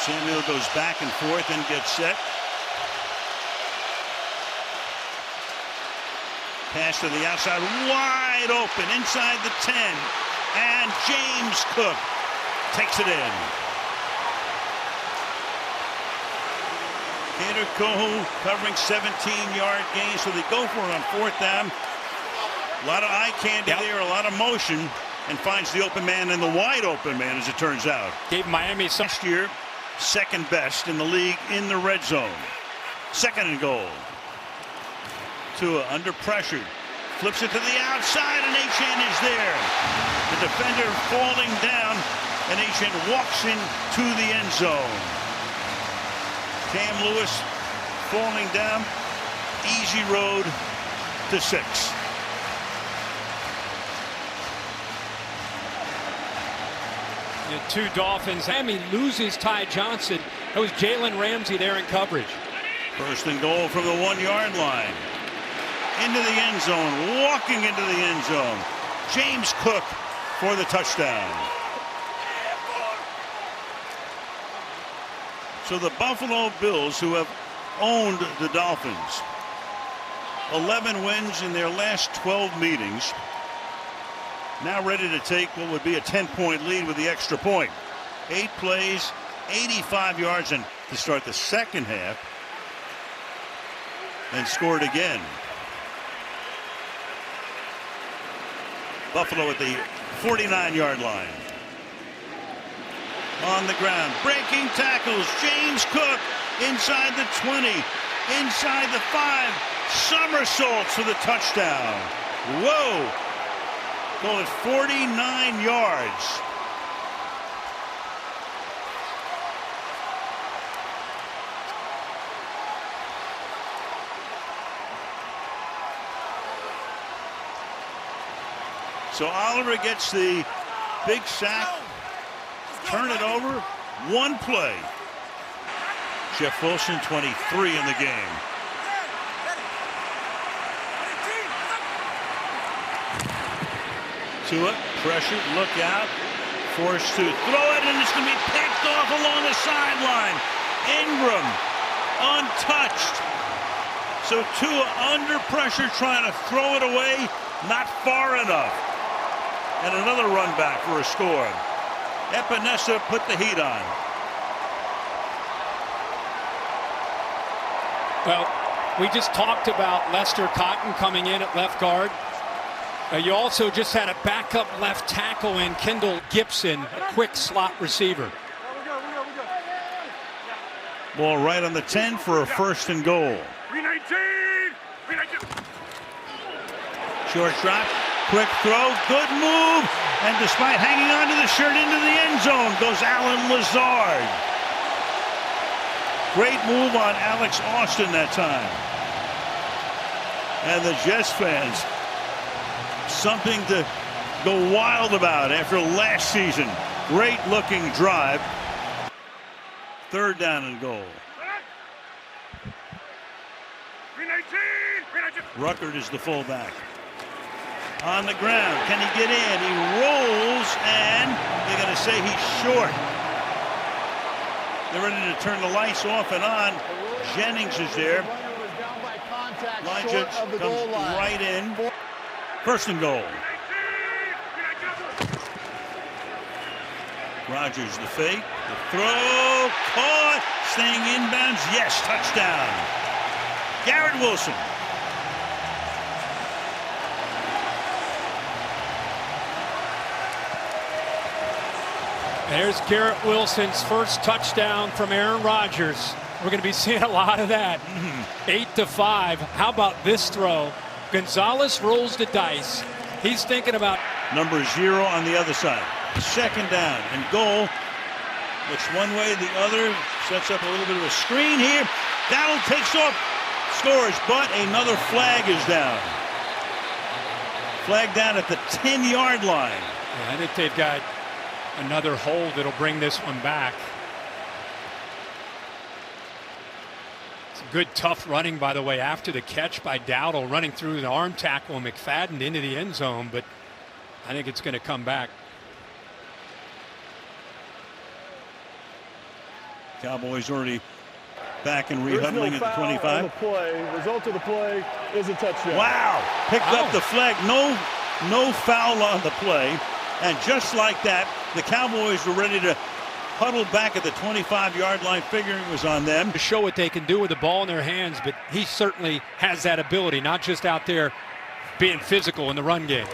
Samuel goes back and forth and gets set. Pass to the outside, wide open inside the 10, and James Cook takes it in. Kader Kohou covering 17-yard gain, so they go for it on fourth down. A lot of eye candy there, a lot of motion, and finds the open man and the wide open man, as it turns out. Gave Miami some. Last year, second best in the league in the red zone. Second and goal. Tua under pressure, flips it to the outside, and Achane is there. The defender falling down, and Achane walks into the end zone. Cam Lewis falling down, easy road to 6. The two Dolphins. Miami loses Ty Johnson. That was Jalen Ramsey there in coverage. First and goal from the 1-yard line. Into the end zone, walking into the end zone. James Cook for the touchdown. So the Buffalo Bills, who have owned the Dolphins, 11 wins in their last 12 meetings, now ready to take what would be a 10-point lead with the extra point. 8 plays, 85 yards, and to start the second half, and scored again. Buffalo at the 49-yard line. On the ground, breaking tackles, James Cook inside the 20, inside the 5, somersaults for the touchdown. Whoa! Call it 49 yards. So Oliver gets the big sack, turn it over, one play. Jeff Wilson, 23 in the game. Tua, pressure, look out, forced to throw it, and it's going to be picked off along the sideline. Ingram, untouched. So Tua under pressure, trying to throw it away, not far enough. And another run back for a score. Epinesa put the heat on. Well, we just talked about Lester Cotton coming in at left guard. You also just had a backup left tackle in Kendall Gibson, a quick slot receiver. Ball right on the 10 for a first and goal. Short drop, quick throw, good move, and despite hanging onto the shirt into the end zone goes Allen Lazard. Great move on Alex Austin that time. And the Jets fans, something to go wild about after last season. Great looking drive. Third down and goal. Ruckert is the fullback. On the ground, can he get in? He rolls, and they're going to say he's short. They're ready to turn the lights off and on. Jennings is there. Elijah comes right in. First and goal. Rodgers, the fake, the throw, caught, staying inbounds. Yes, touchdown. Garrett Wilson. There's Garrett Wilson's first touchdown from Aaron Rodgers. We're going to be seeing a lot of that. 8-5. How about this throw? Gonzalez rolls the dice. He's thinking about number 0 on the other side. Second down and goal. Looks one way, the other. Sets up a little bit of a screen here. Dowdle takes off, scores, but another flag is down. Flag down at the 10-yard line. Yeah, I think they've got another hold that'll bring this one back. It's a good tough running, by the way, after the catch by Dowdle, running through the arm tackle McFadden into the end zone, but I think it's going to come back. Cowboys already back and There's rehuddling no at the foul on 25. the play. Result of the play is a touchdown. Wow. Picked up the flag. No foul on the play. And just like that, the Cowboys were ready to huddle back at the 25-yard line, figuring it was on them. To show what they can do with the ball in their hands, but he certainly has that ability, not just out there being physical in the run game.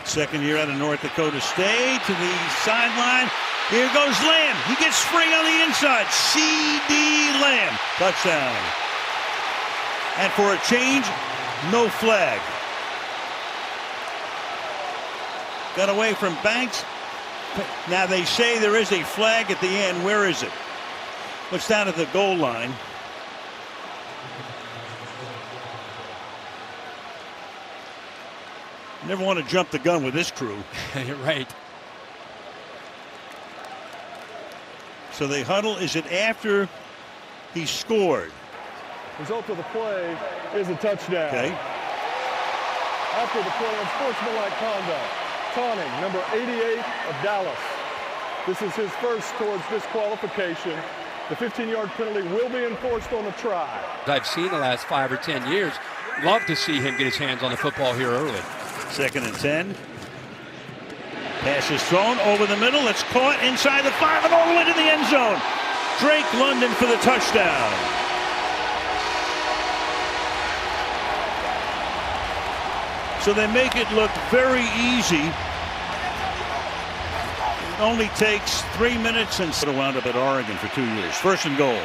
Second year out of North Dakota State to the sideline. Here goes Lamb. He gets free on the inside. C.D. Lamb. Touchdown. And for a change, no flag. Got away from Banks. Now they say there is a flag at the end. Where is it? What's down at the goal line? Never want to jump the gun with this crew. You're right. So they huddle. Is it after he scored? Result of the play is a touchdown. Okay. After the play, unsportsmanlike conduct. Taunting, number 88 of Dallas. This is his first towards disqualification. The 15-yard penalty will be enforced on the try. I've seen the last 5 or 10 years. Love to see him get his hands on the football here early. 2nd and 10. Pass is thrown over the middle. It's caught inside the 5 and all the way to the end zone. Drake London for the touchdown. So they make it look very easy. It only takes 3 minutes and sort of wound up at Oregon for 2 years. 1st and goal.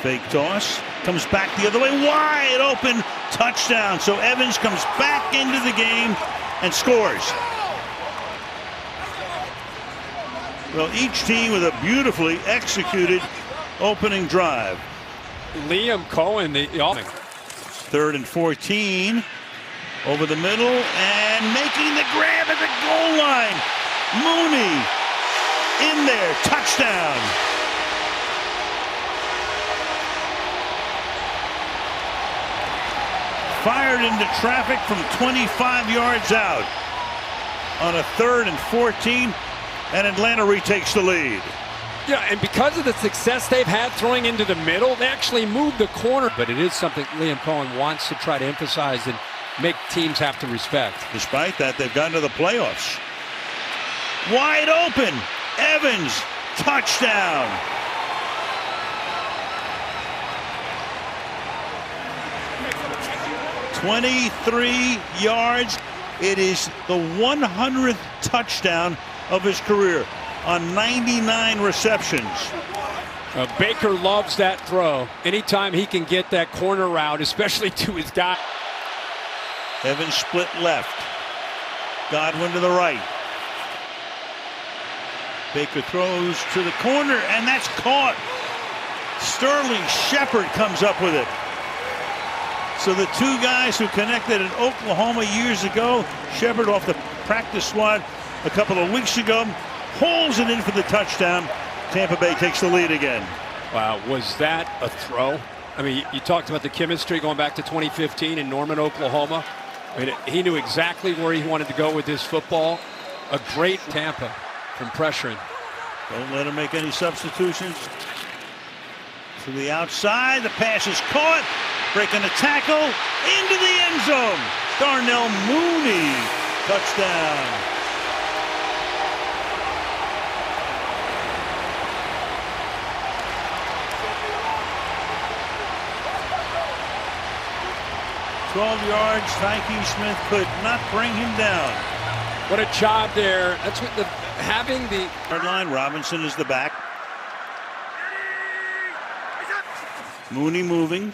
Fake toss. Comes back the other way. Wide open. Touchdown. So Evans comes back into the game and scores. Well, each team with a beautifully executed opening drive. Liam Cohen, the 3rd and 14. Over the middle and making the grab at the goal line. Mooney in there. Touchdown. Fired into traffic from 25 yards out on a 3rd and 14, and Atlanta retakes the lead. Yeah, and because of the success they've had throwing into the middle, they actually moved the corner. But it is something Liam Cohen wants to try to emphasize and make teams have to respect. Despite that, they've gotten to the playoffs. Wide open. Evans, touchdown. "23 yards. It is the 100th touchdown of his career on 99 receptions. Baker loves that throw. Anytime he can get that corner route, especially to his guy. Evans split left. Godwin to the right. Baker throws to the corner, and that's caught. Sterling Shepard comes up with it. So the two guys who connected in Oklahoma years ago, Shepard off the practice squad a couple of weeks ago, holds it in for the touchdown. Tampa Bay takes the lead again. Wow, was that a throw? I mean, you talked about the chemistry going back to 2015 in Norman, Oklahoma. I mean, he knew exactly where he wanted to go with this football. A great Tampa from pressuring. Don't let him make any substitutions. To the outside, the pass is caught. Breaking the tackle into the end zone. Darnell Mooney, touchdown. "12 yards, Tyke Smith could not bring him down." What a job there. That's what having the Third line, Robinson is the back. Mooney moving.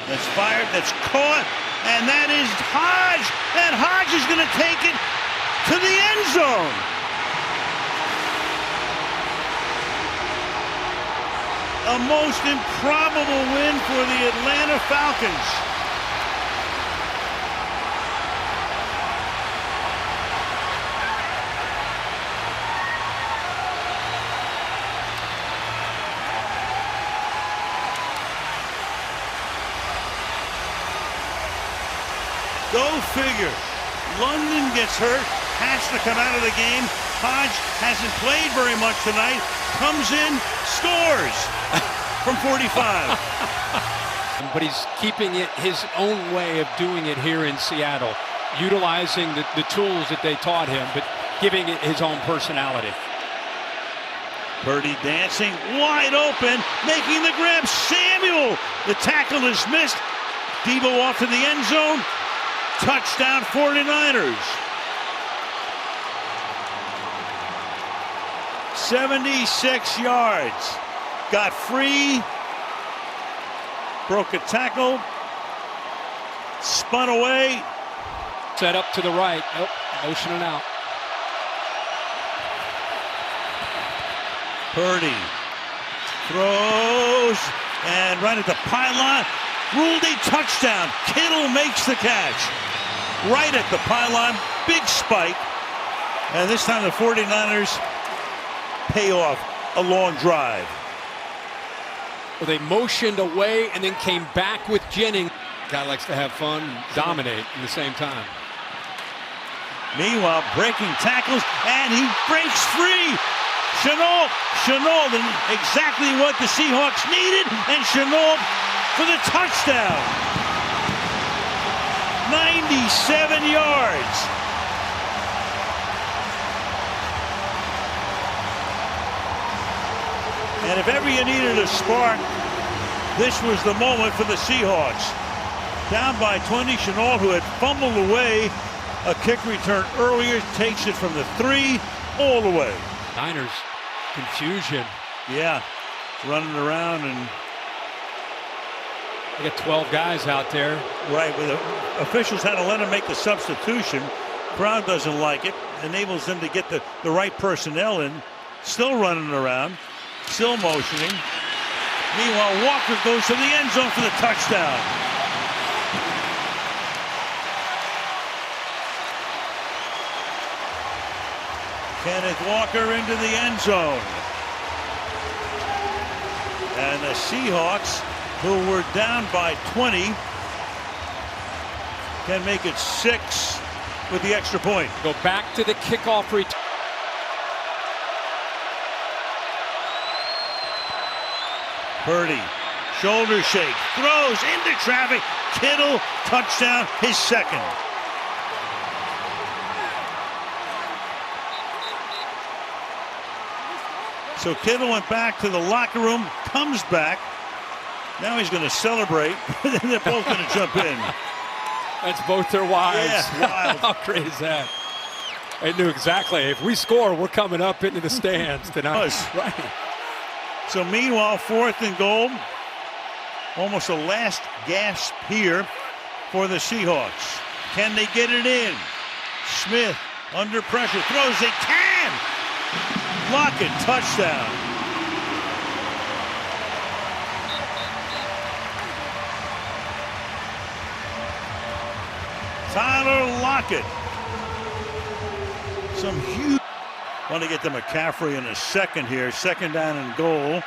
That's fired, that's caught, and that is Hodge. And Hodge is going to take it to the end zone. A most improbable win for the Atlanta Falcons. Go figure. London gets hurt, has to come out of the game. Hodge hasn't played very much tonight. Comes in, scores from 45. But he's keeping it his own way of doing it here in Seattle, utilizing the tools that they taught him, but giving it his own personality. Purdy dancing, wide open, making the grab. Samuel, the tackle is missed. Debo off to the end zone. Touchdown 49ers. 76 yards. Got free. Broke a tackle. Spun away. Set up to the right. Nope, motioning out. Purdy throws and right at the pylon. Ruled a touchdown. Kittle makes the catch. Right at the pylon. Big spike. And this time the 49ers pay off a long drive. Well, they motioned away and then came back with Jennings. Guy likes to have fun and dominate at the same time. Meanwhile, breaking tackles, and he breaks free. Shenault, exactly what the Seahawks needed, and Shenault for the touchdown. 97 yards. And if ever you needed a spark, this was the moment for the Seahawks. Down by 20, Shenault, who had fumbled away a kick return earlier, takes it from the 3 all the way. Niners confusion. Yeah, running around and they got 12 guys out there. right. With officials had to let him make the substitution. Crowd doesn't like it. Enables them to get the right personnel in. Still running around. Still motioning. Meanwhile, Walker goes to the end zone for the touchdown. Kenneth Walker into the end zone. And the Seahawks, who were down by 20, can make it 6 with the extra point. Go back to the kickoff return. Purdy, shoulder shake, throws into traffic. Kittle, touchdown, his second. So Kittle went back to the locker room, comes back. Now he's going to celebrate. They're both going to jump in. That's both their wives. Yeah, wild. How great is that? They knew exactly. If we score, we're coming up into the stands tonight. Right. So meanwhile, 4th and goal. Almost a last gasp here for the Seahawks. Can they get it in? Smith under pressure. Throws. They can. Lockett, touchdown. Tyler Lockett. Some huge. Want to get to McCaffrey in a second here. 2nd down and goal.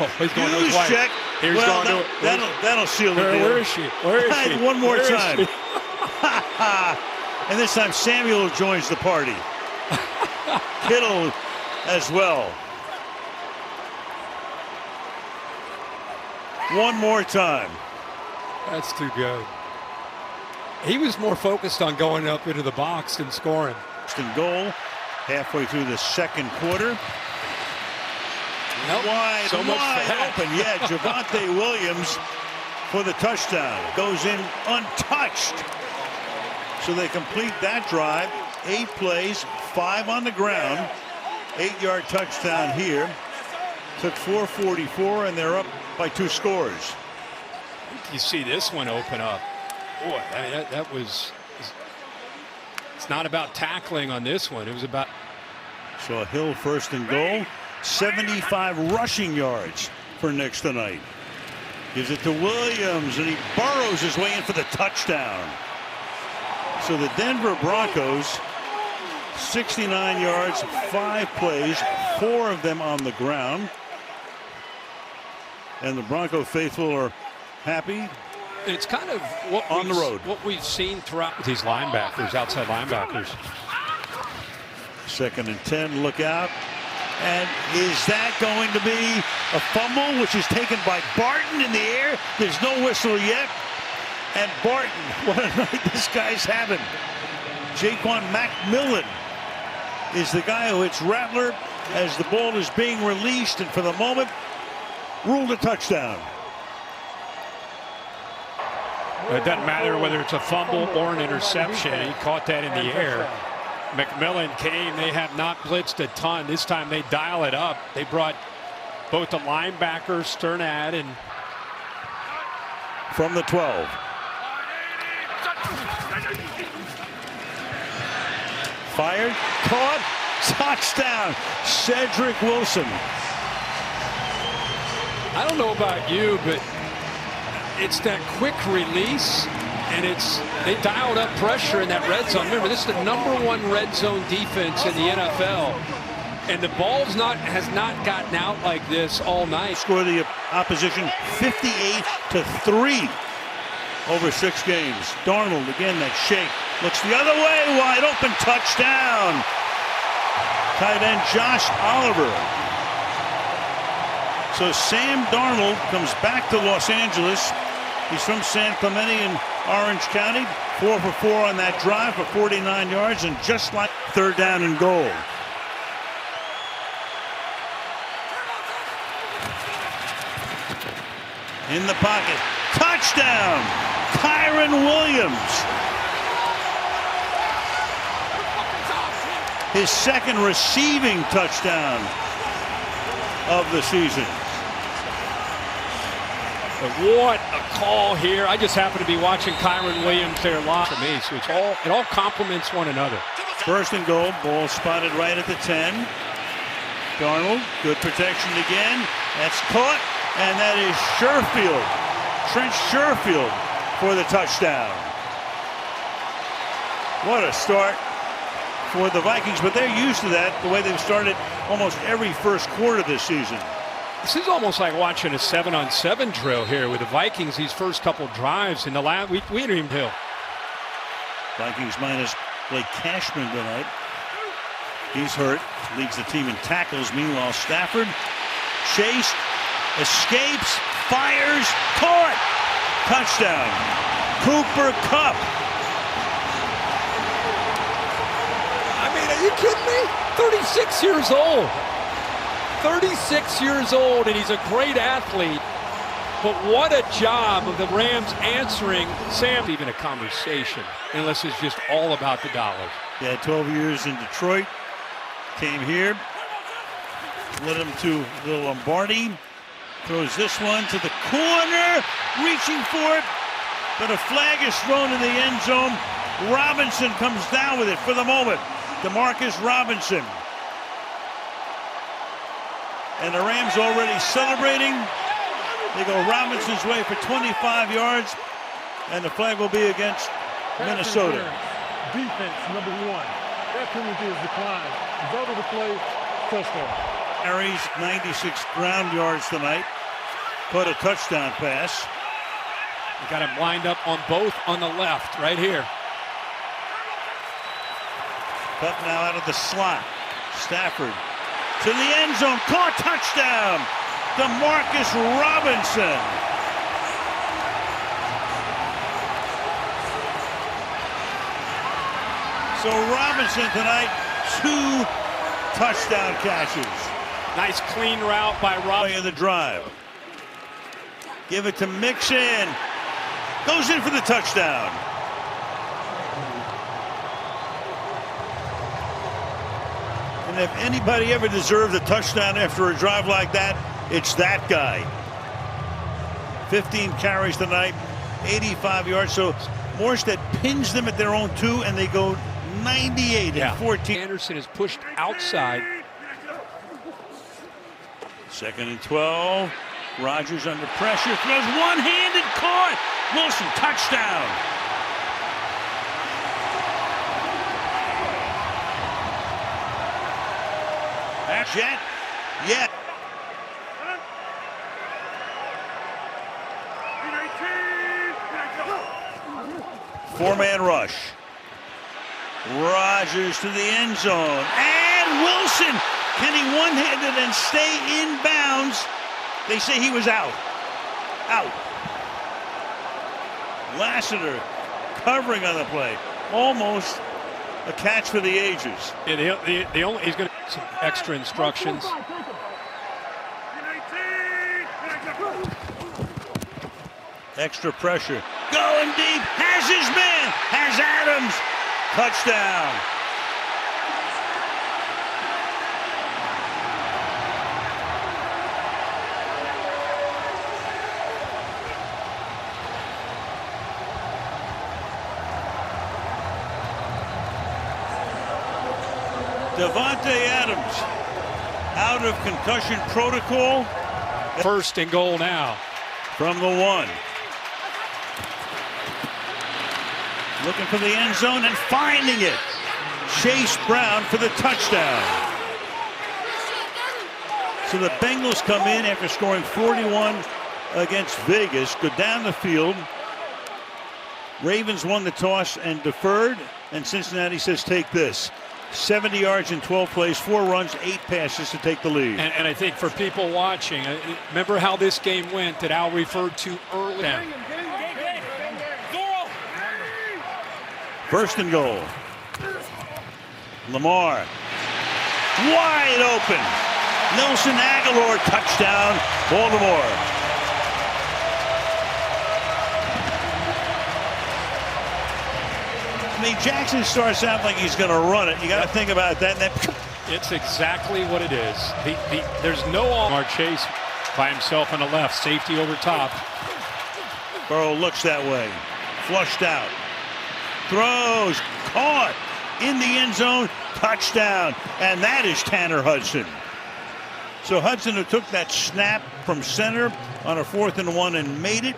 Oh, he's going to his wife. Check. Here's well, going that'll seal the deal. Where is she? Where is she? One more Where time. And this time Samuel joins the party. Kittle as well. One more time. That's too good. He was more focused on going up into the box than scoring. Goal halfway through the 2nd quarter. Nope. Wide open. Yeah, Javonte Williams for the touchdown. Goes in untouched. So they complete that drive. 8 plays, 5 on the ground. 8-yard touchdown here. Took 4:44, and they're up by 2 scores. You see this one open up. Boy, I mean, that was. It's not about tackling on this one. It was about. So a Hill 1st and goal. 75 rushing yards for Knicks tonight. Gives it to Williams, and he burrows his way in for the touchdown. So the Denver Broncos, 69 yards, 5 plays, 4 of them on the ground. And the Bronco faithful are happy. It's kind of what on the road. What we've seen throughout with these linebackers, outside linebackers. 2nd and 10, look out. And is that going to be a fumble, which is taken by Barton in the air? There's no whistle yet. And Barton, what a night this guy's having. Jaquan McMillan is the guy who hits Rattler as the ball is being released, and for the moment, ruled a touchdown. It doesn't matter whether it's a fumble or an interception. He caught that in the air. McMillan came. They have not blitzed a ton. This time they dial it up. They brought both the linebackers, Sternad, and from the 12. Fired, caught, touchdown, Cedric Wilson. I don't know about you, but it's that quick release, and they dialed up pressure in that red zone. Remember, this is the #1 red zone defense in the NFL, and the ball's has not gotten out like this all night. Score the opposition 58-3 over 6 games. Darnold again, that shake, looks the other way, wide open, touchdown. Tight end Josh Oliver. So Sam Darnold comes back to Los Angeles. He's from San Clemente in Orange County. 4 for 4 on that drive for 49 yards, and just like 3rd down and goal. In the pocket, touchdown, Kyren Williams. His 2nd receiving touchdown of the season. But what a call here. I just happen to be watching Kyren Williams there live for me, so it all complements one another. 1st and goal, ball spotted right at the 10. Darnold, good protection again. That's caught, and that is Sherfield, Trent Sherfield, for the touchdown. What a start for the Vikings, but they're used to that, the way they've started almost every first quarter this season. This is almost like watching a 7-on-7 drill here with the Vikings. These first couple drives in the last week, we didn't even hill. Vikings minus Blake Cashman tonight. He's hurt, leads the team in tackles. Meanwhile, Stafford chased, escapes, fires, caught, touchdown. Cooper Kupp. I mean, are you kidding me? 36 years old. 36 years old, and he's a great athlete. But what a job of the Rams answering Sam. Even a conversation, unless it's just all about the dollars. Yeah, 12 years in Detroit. Came here, led him to the Lombardi. Throws this one to the corner, reaching for it, but a flag is thrown in the end zone. Robinson comes down with it for the moment. Demarcus Robinson. And the Rams already celebrating. They go Robinson's way for 25 yards, and the flag will be against Minnesota. Defense #1. That penalty is declined. Result of the play, touchdown. Carries 96 ground yards tonight. Caught a touchdown pass. You got him lined up on both on the left, right here. Kupp now out of the slot. Stafford to the end zone, caught, touchdown, Demarcus Robinson. So Robinson tonight, 2 touchdown catches. Nice clean route by Robinson. Of the drive. Give it to Mixon. Goes in for the touchdown. And if anybody ever deserved a touchdown after a drive like that, it's that guy. 15 carries tonight, 85 yards. So Morstead pins them at their own 2, and they go 98 and 14. Anderson is pushed outside. 2nd and 12. Rodgers under pressure, throws one-handed, caught. Wilson, touchdown. That's yet. Four-man rush. Rodgers to the end zone. And Wilson, can he one-handed and stay in bounds? They say he was out. Out. Lassiter covering on the play. Almost a catch for the ages. Yeah, the only he's going to some extra instructions. Extra pressure. Going deep. Has his man. Has Adams. Touchdown. Davante Adams out of concussion protocol. First and goal now. From the 1. Looking for the end zone and finding it. Chase Brown for the touchdown. So the Bengals come in after scoring 41 against Vegas, go down the field. Ravens won the toss and deferred, and Cincinnati says take this. 70 yards in 12 plays, 4 runs, 8 passes to take the lead. And I think for people watching, remember how this game went that Al referred to earlier. First and goal. Lamar. Wide open. Nelson Aguilar, touchdown, Baltimore. I mean, Jackson starts out like he's going to run it. You got to think about that. It's exactly what it is. There's no Lamar Chase by himself on the left. Safety over top. Burrow looks that way. Flushed out. Throws. Caught. In the end zone. Touchdown. And that is Tanner Hudson. So Hudson, who took that snap from center on a 4th and 1 and made it,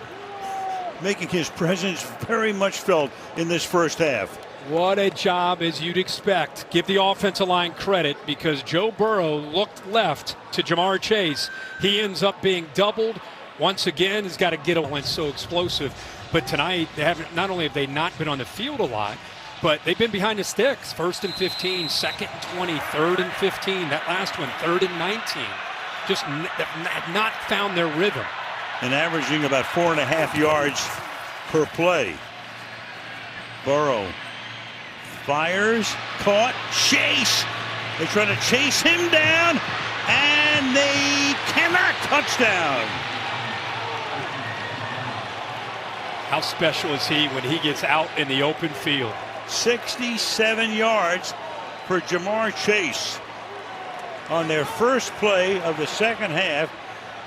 making his presence very much felt in this first half. What a job, as you'd expect. Give the offensive line credit, because Joe Burrow looked left to Ja'Marr Chase. He ends up being doubled. Once again, he's got to get it when it's so explosive. But tonight, they haven't, not only have they not been on the field a lot, but they've been behind the sticks. 1st and 15, 2nd and 20, 3rd and 15. That last one, 3rd and 19. Just have not found their rhythm. And averaging about 4.5 yards per play. Burrow fires, caught, Chase. They try to chase him down, and they cannot. Touchdown. How special is he when he gets out in the open field? 67 yards for Ja'Marr Chase on their first play of the second half.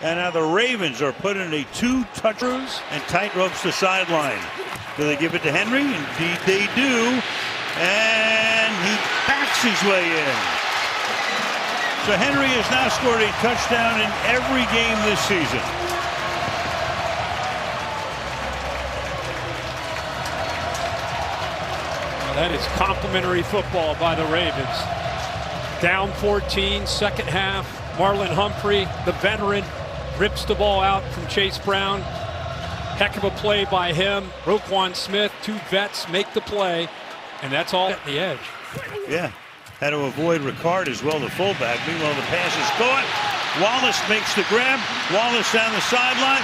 And now the Ravens are put in a 2-touchdowns and tight ropes the sideline. Do they give it to Henry? Indeed they do. And he backs his way in. So Henry has now scored a touchdown in every game this season. Well, that is complimentary football by the Ravens. Down 14, second half. Marlon Humphrey, the veteran, rips the ball out from Chase Brown. Heck of a play by him. Roquan Smith, 2 vets make the play, and that's all at the edge. Yeah, had to avoid Ricard as well, the fullback. Meanwhile, the pass is caught. Wallace makes the grab. Wallace down the sideline.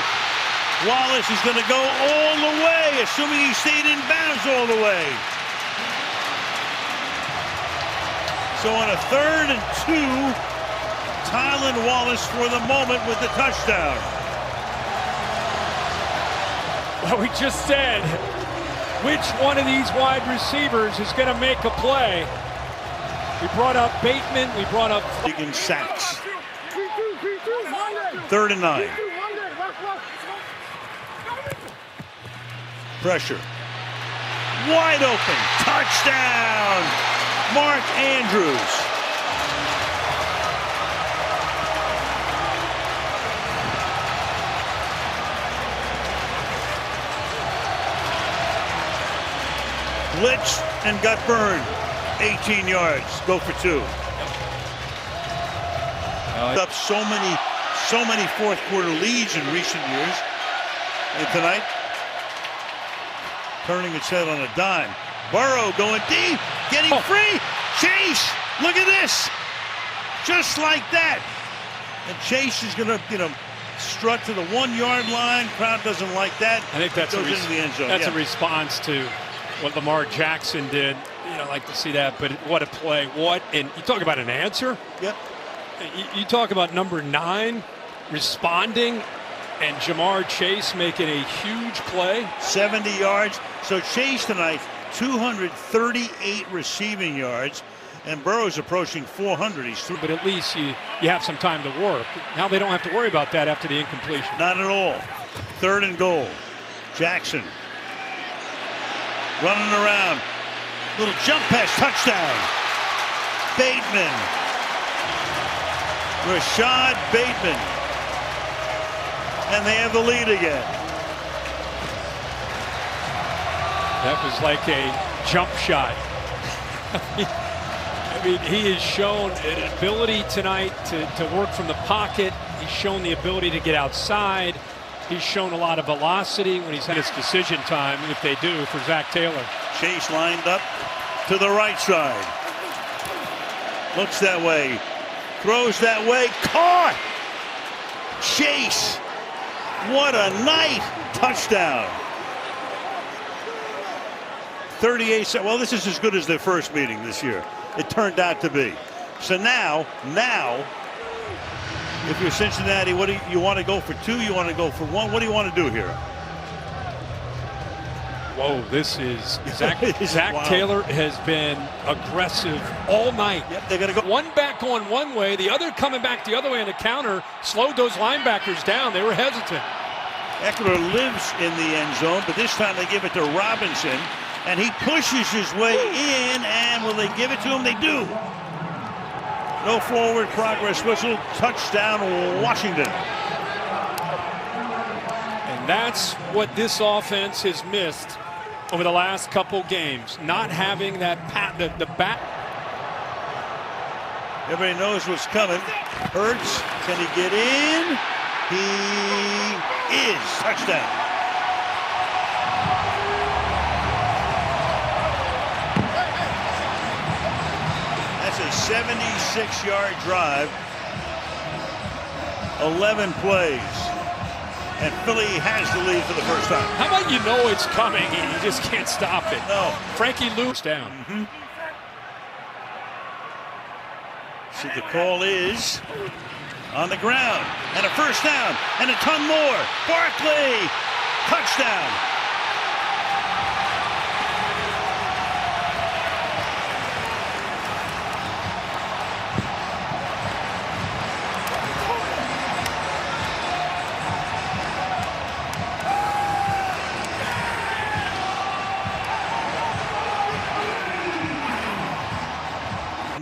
Wallace is going to go all the way, assuming he stayed in bounds all the way. So on a 3rd and 2, Tylan Wallace for the moment with the touchdown. Well, we just said which one of these wide receivers is going to make a play. We brought up Bateman. We brought up in sacks. 3rd and 9. Pressure. Wide open. Touchdown. Mark Andrews. Blitzed and got burned. 18 yards. Go for 2. Up so many fourth quarter leads in recent years. And tonight, turning its head on a dime. Burrow going deep, getting free. Chase, look at this. Just like that. And Chase is going to, strut to the 1 yard line. Crowd doesn't like that. I think that's goes into the end zone. That's a response to what Lamar Jackson did. I like to see that, but what a play. And you talk about an answer. Yep. You talk about number 9 responding and Jamar Chase making a huge play. 70 yards. So Chase tonight, 238 receiving yards. And Burrow's approaching 400. He's through. But at least you have some time to work. Now they don't have to worry about that after the incompletion. Not at all. 3rd and goal. Jackson running around. Little jump pass, touchdown. Bateman. Rashad Bateman. And they have the lead again. That was like a jump shot. I mean, he has shown an ability tonight to work from the pocket. He's shown the ability to get outside. He's shown a lot of velocity when he's had his decision time, if they do, for Zach Taylor. Chase lined up to the right side. Looks that way. Throws that way. Caught! Chase! What a night! Touchdown. 38 seconds. Well, this is as good as their first meeting this year. It turned out to be. So now, if you're Cincinnati, what do you want to go for 2? You want to go for 1? What do you want to do here? Whoa, this is Zach Taylor has been aggressive all night. Yep, they're going to go. One back going one way, the other coming back the other way in the counter, slowed those linebackers down. They were hesitant. Eckler lives in the end zone, but this time they give it to Robinson. And he pushes his way in, and will they give it to him? They do. No forward progress whistle. Touchdown, Washington. And that's what this offense has missed over the last couple games. Not having that the back. Everybody knows what's coming. Hurts, can he get in? He is. Touchdown. A 76-yard drive, 11 plays, and Philly has the lead for the first time. How about you know it's coming and you just can't stop it? No. Frankie Luke's down. So the call is on the ground, and a first down, and a ton more. Barkley, touchdown.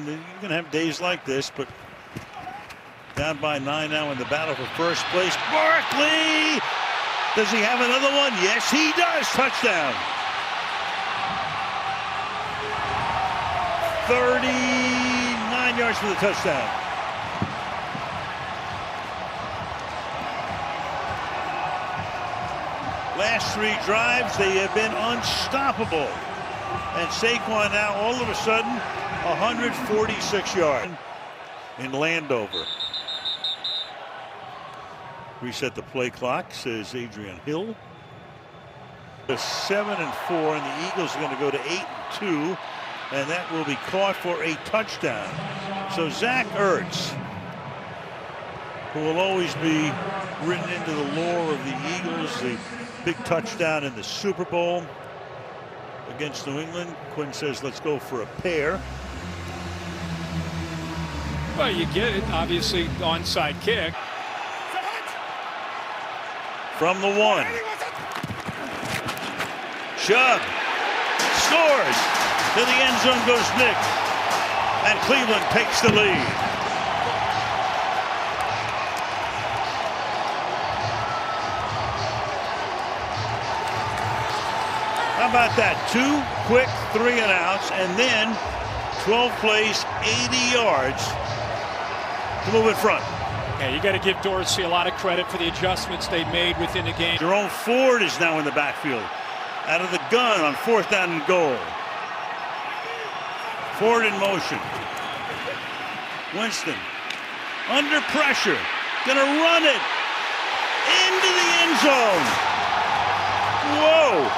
You're going to have days like this, but down by 9 now in the battle for first place. Barkley! Does he have another one? Yes, he does. Touchdown. 39 yards for the touchdown. Last 3 drives, they have been unstoppable. And Saquon now all of a sudden 146 yards in Landover. Reset the play clock, says Adrian Hill. 7-4, and the Eagles are going to go to 8-2, and that will be caught for a touchdown. So Zach Ertz, who will always be written into the lore of the Eagles, the big touchdown in the Super Bowl against New England. Quinn says, let's go for a pair. Well, you get it. Obviously, onside kick. From the 1. Chubb scores. To the end zone goes Nick. And Cleveland takes the lead. How about that? 2 quick 3 and outs, and then 12 plays, 80 yards to move in front. Yeah, you got to give Dorsey a lot of credit for the adjustments they made within the game. Jerome Ford is now in the backfield. out of the gun on 4th down and goal. Ford in motion. Winston under pressure. Gonna run it into the end zone. Whoa.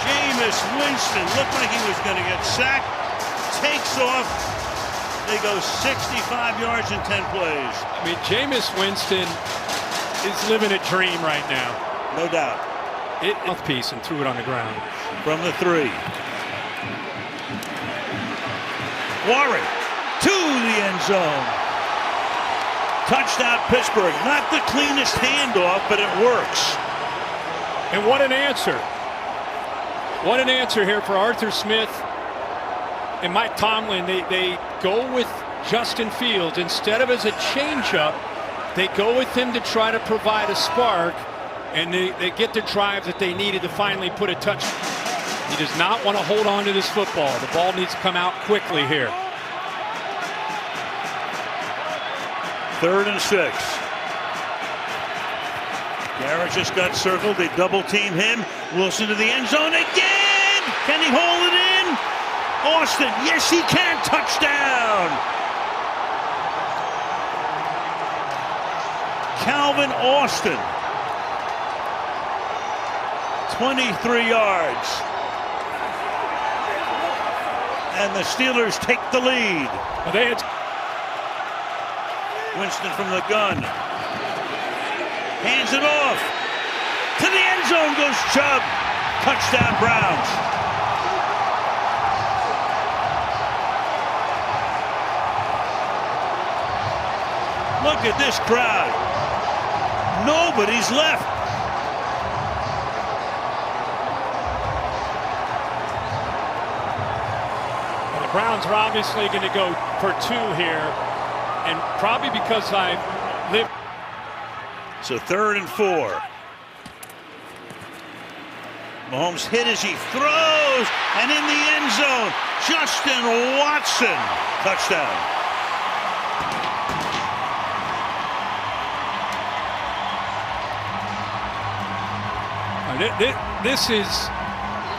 Jameis Winston looked like he was going to get sacked. Takes off. They go 65 yards in 10 plays. I mean, Jameis Winston is living a dream right now. No doubt. Mouthpiece and threw it on the ground. From the 3. Warren to the end zone. Touchdown Pittsburgh. Not the cleanest handoff, but it works. And what an answer. What an answer here for Arthur Smith and Mike Tomlin. They go with Justin Fields. Instead of as a changeup, they go with him to try to provide a spark, and they get the drive that they needed to finally put a touch. He does not want to hold on to this football. The ball needs to come out quickly here. 3rd and 6. Garrett just got circled. They double team him. Wilson to the end zone again. Can he hold it in? Austin. Yes, he can. Touchdown. Calvin Austin. 23 yards. And the Steelers take the lead. Winston from the gun. Hands it off. To the end zone goes Chubb. Touchdown Browns. Look at this crowd. Nobody's left. Well, the Browns are obviously going to go for 2 here, and probably because I live. So 3rd and 4. Mahomes hit as he throws, and in the end zone, Justin Watson. Touchdown. This is,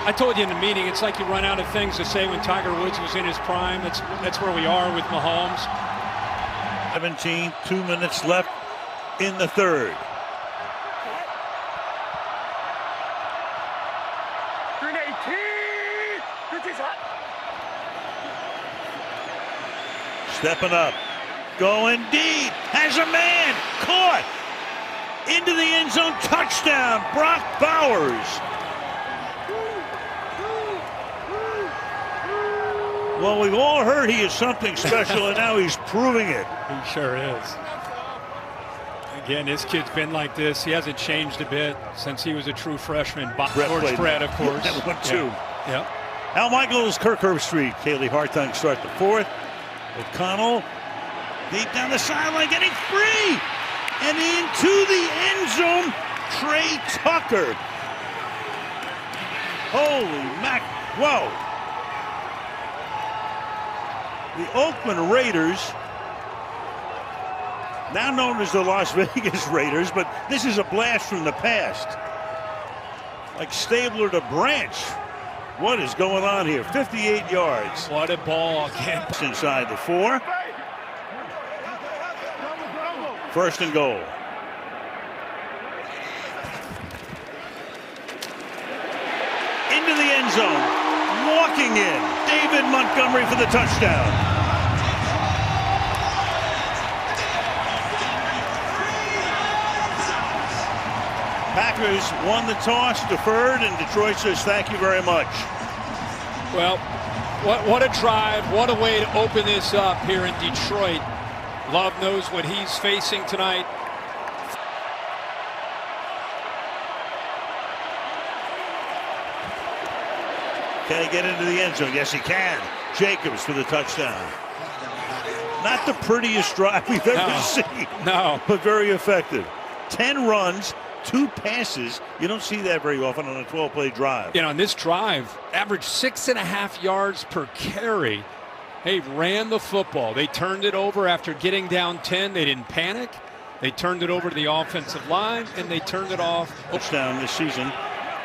I told you in the meeting, it's like you run out of things to say when Tiger Woods was in his prime. That's where we are with Mahomes. 17, 2 minutes left in the 3rd. Stepping up, going deep, has a man, caught, into the end zone, touchdown, Brock Bowers. Well, we've all heard he is something special, and now he's proving it. He sure is. Again, this kid's been like this. He hasn't changed a bit since he was a true freshman. George Brett, of course. That one, too. Yeah. Al Michaels, Kirk Herbstreit, Kaylee Hartung start the 4th. O'Connell deep down the sideline, getting free, and into the end zone, Trey Tucker. Holy mac! Whoa! The Oakland Raiders, now known as the Las Vegas Raiders, but this is a blast from the past. Like Stabler to Branch. What is going on here? 58 yards. What a ball again. Inside the 4. 1st and goal. Into the end zone. Walking in. David Montgomery for the touchdown. Packers won the toss, deferred, and Detroit says thank you very much. Well, what a drive. What a way to open this up here in Detroit. Love knows what he's facing tonight. Can he get into the end zone? Yes, he can. Jacobs for the touchdown. Not the prettiest drive we've ever seen. No. But very effective. 10 runs, 2 passes. You don't see that very often on a 12-play drive. You know, on this drive, averaged 6.5 yards per carry. They ran the football. They turned it over after getting down 10. They didn't panic. They turned it over to the offensive line, and they turned it off. Touchdown this season.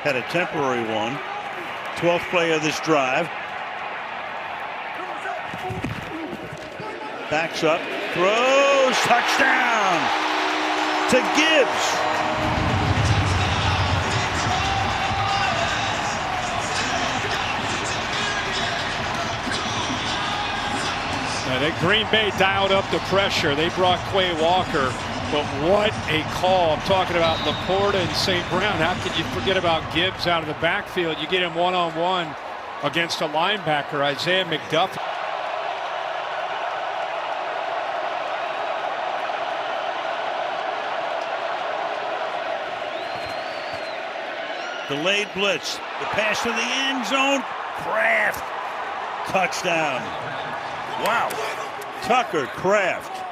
Had a temporary one. 12th play of this drive. Backs up. Throws. Touchdown to Gibbs. That Green Bay dialed up the pressure. They brought Quay Walker, but what a call. I'm talking about Laporta and St. Brown. How could you forget about Gibbs out of the backfield? You get him one-on-one against a linebacker, Isaiah McDuffie. Delayed blitz. The pass to the end zone. Kraft. Touchdown. Wow. Tucker Kraft.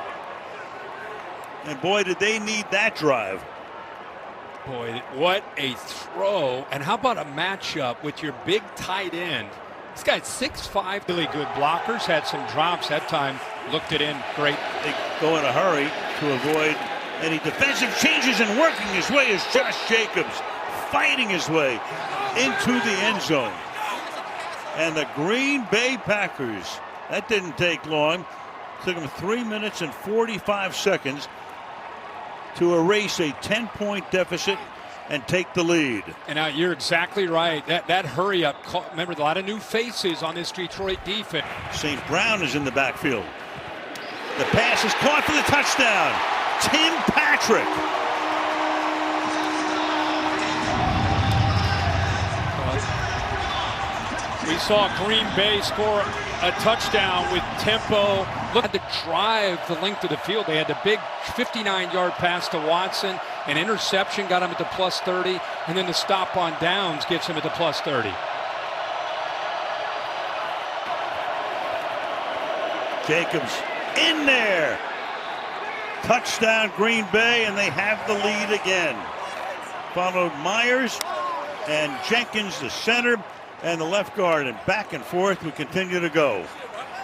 And boy, did they need that drive. Boy, what a throw. And how about a matchup with your big tight end? This guy's 6'5", really good blockers, had some drops that time, looked it in great. They go in a hurry to avoid any defensive changes, and working his way is Josh Jacobs, fighting his way into the end zone. And the Green Bay Packers, that didn't take long. Took them 3 minutes and 45 seconds to erase a 10-point deficit and take the lead. And now you're exactly right. That hurry up, remember, a lot of new faces on this Detroit defense. St. Brown is in the backfield. The pass is caught for the touchdown. Tim Patrick. We saw Green Bay score a touchdown with tempo. Look at the drive the length of the field. They had the big 59-yard pass to Watson. An interception got him at the plus 30. And then the stop on downs gets him at the plus 30. Jacobs in there. Touchdown Green Bay, and they have the lead again. Followed Myers and Jenkins, the center, and the left guard, and back and forth we continue to go.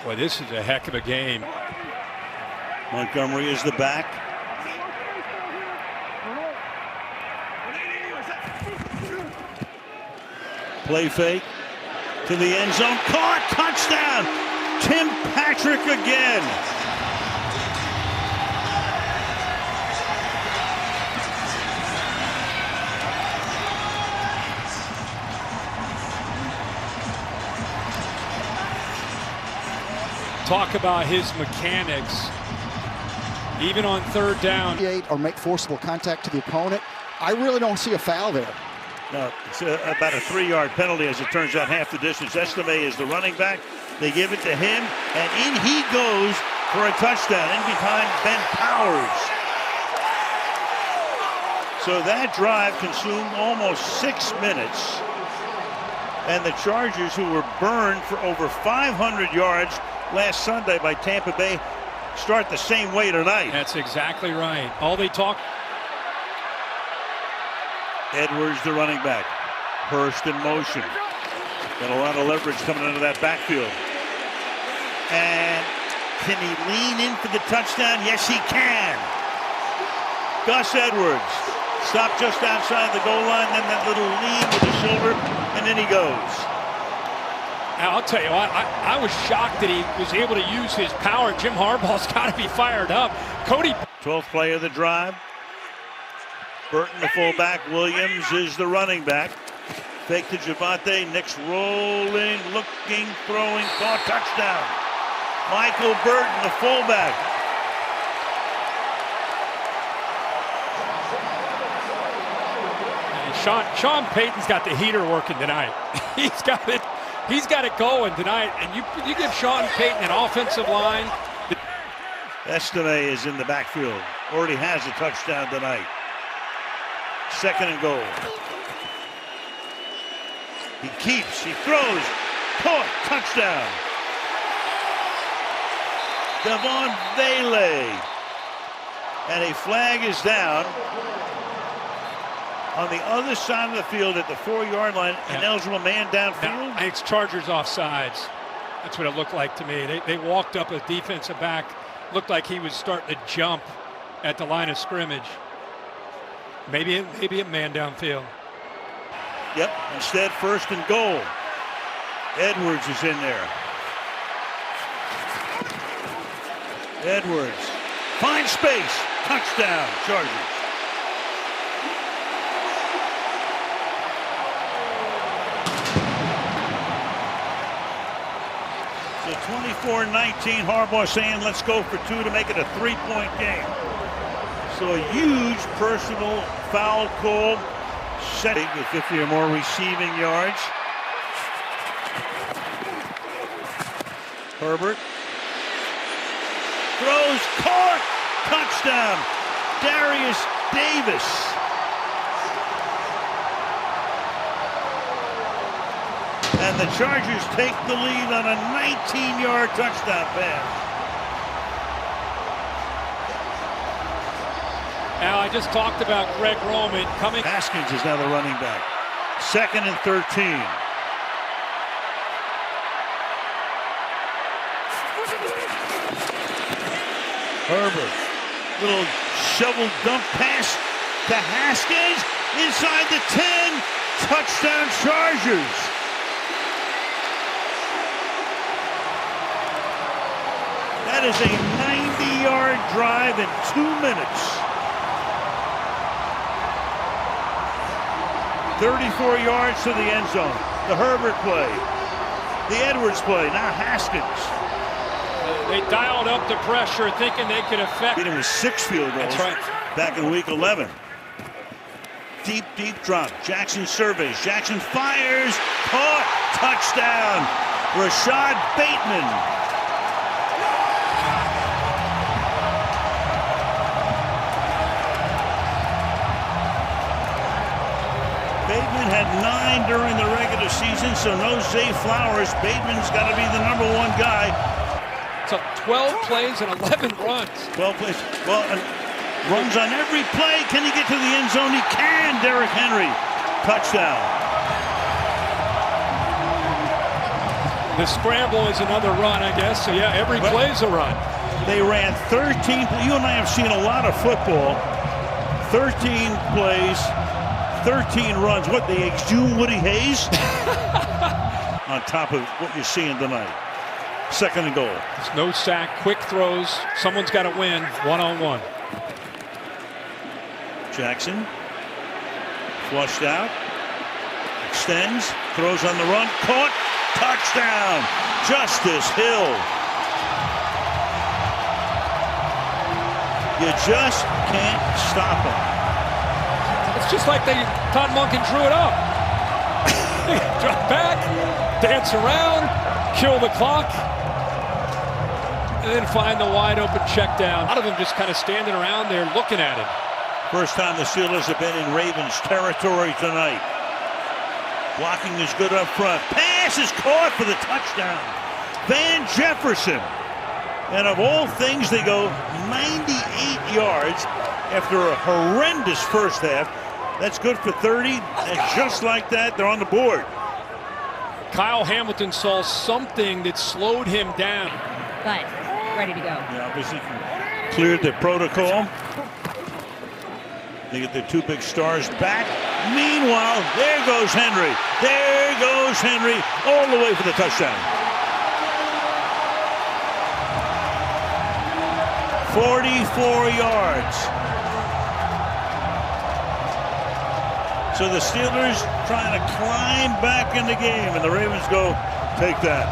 Boy, this is a heck of a game. Montgomery is the back. Play fake to the end zone. Caught. Touchdown. Tim Patrick again. Talk about his mechanics. Even on third down. Or make forcible contact to the opponent. I really don't see a foul there. No, it's about a 3-yard penalty, as it turns out, half the distance. Estime is the running back. They give it to him, and in he goes for a touchdown, in behind Ben Powers. So that drive consumed almost 6 minutes. And the Chargers, who were burned for over 500 yards last Sunday by Tampa Bay, start the same way tonight. That's exactly right. All they talk. Edwards, the running back. Hurst in motion. Got a lot of leverage coming into that backfield. And can he lean in for the touchdown? Yes, he can. Gus Edwards stopped just outside the goal line, then that little lean with the shoulder, and then he goes. Now, I'll tell you what, I was shocked that he was able to use his power. Jim Harbaugh's got to be fired up. Cody. 12th play of the drive. Burton, the fullback. Williams is the running back. Fake to Javonte. Nix rolling, looking, throwing, caught, touchdown. Michael Burton, the fullback. And Sean Payton's got the heater working tonight. He's got it going tonight. And you give Sean Payton an offensive line. Estime is in the backfield. Already has a touchdown tonight. 2nd and goal. He keeps, he throws, caught, touchdown. Devon Vele. And a flag is down on the other side of the field at the 4-yard line. An eligible man downfield. It's Chargers offsides. That's what it looked like to me. They walked up a defensive back. Looked like he was starting to jump at the line of scrimmage. Maybe a man downfield. Yep, instead first and goal. Edwards is in there. Edwards finds space. Touchdown, Chargers. So 24-19, Harbaugh saying let's go for two to make it a 3-point game. So a huge personal foul call. Setting with 50 or more receiving yards. Herbert throws, caught, touchdown, Darius Davis. And the Chargers take the lead on a 19-yard touchdown pass. Now, I just talked about Greg Roman coming. Haskins is now the running back. 2nd and 13. Herbert, little shovel dump pass to Haskins inside the 10. Touchdown Chargers. That is a 90-yard drive in 2 minutes. 34 yards to the end zone. The Herbert play. The Edwards play. Now Haskins. They dialed up the pressure thinking they could affect. It was 6 field goals. That's right. Back in week 11. Deep drop. Jackson surveys. Jackson fires. Caught. Touchdown. Rashad Bateman. Bateman had 9 during the regular season, so no Zay Flowers. Bateman's got to be the #1 guy. So 12 plays and 11 runs. 12 plays. Well, runs on every play. Can he get to the end zone? He can. Derrick Henry. Touchdown. The scramble is another run, I guess. So, yeah, every play's a run. They ran 13. You and I have seen a lot of football. 13 plays. 13 runs. What, they exhume Woody Hayes? On top of what you're seeing tonight. 2nd and goal. There's no sack, quick throws. Someone's got to win one-on-one. Jackson. Flushed out. Extends. Throws on the run. Caught. Touchdown. Justice Hill. You just can't stop him. It's just like Todd Monken drew it up. Drop back, dance around, kill the clock, and then find the wide open check down. A lot of them just kind of standing around there looking at him. First time the Steelers have been in Ravens territory tonight. Blocking is good up front. Pass is caught for the touchdown. Van Jefferson. And of all things, they go 98 yards after a horrendous first half. That's good for 30, and just like that, they're on the board. Kyle Hamilton saw something that slowed him down. But ready to go. Yeah, obviously cleared the protocol. They get their 2 big stars back. Meanwhile, there goes Henry. There goes Henry all the way for the touchdown. 44 yards. So the Steelers trying to climb back in the game, and the Ravens go, take that.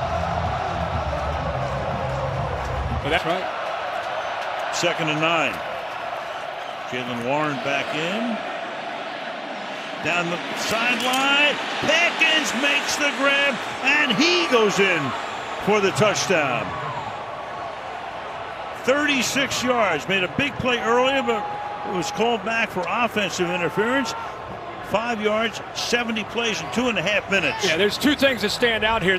Well, that's right. 2nd and 9. Jaylen Warren back in. Down the sideline. Pickens makes the grab, and he goes in for the touchdown. 36 yards. Made a big play earlier, but it was called back for offensive interference. 5 yards, 70 plays in 2.5 minutes. Yeah, there's 2 things that stand out here.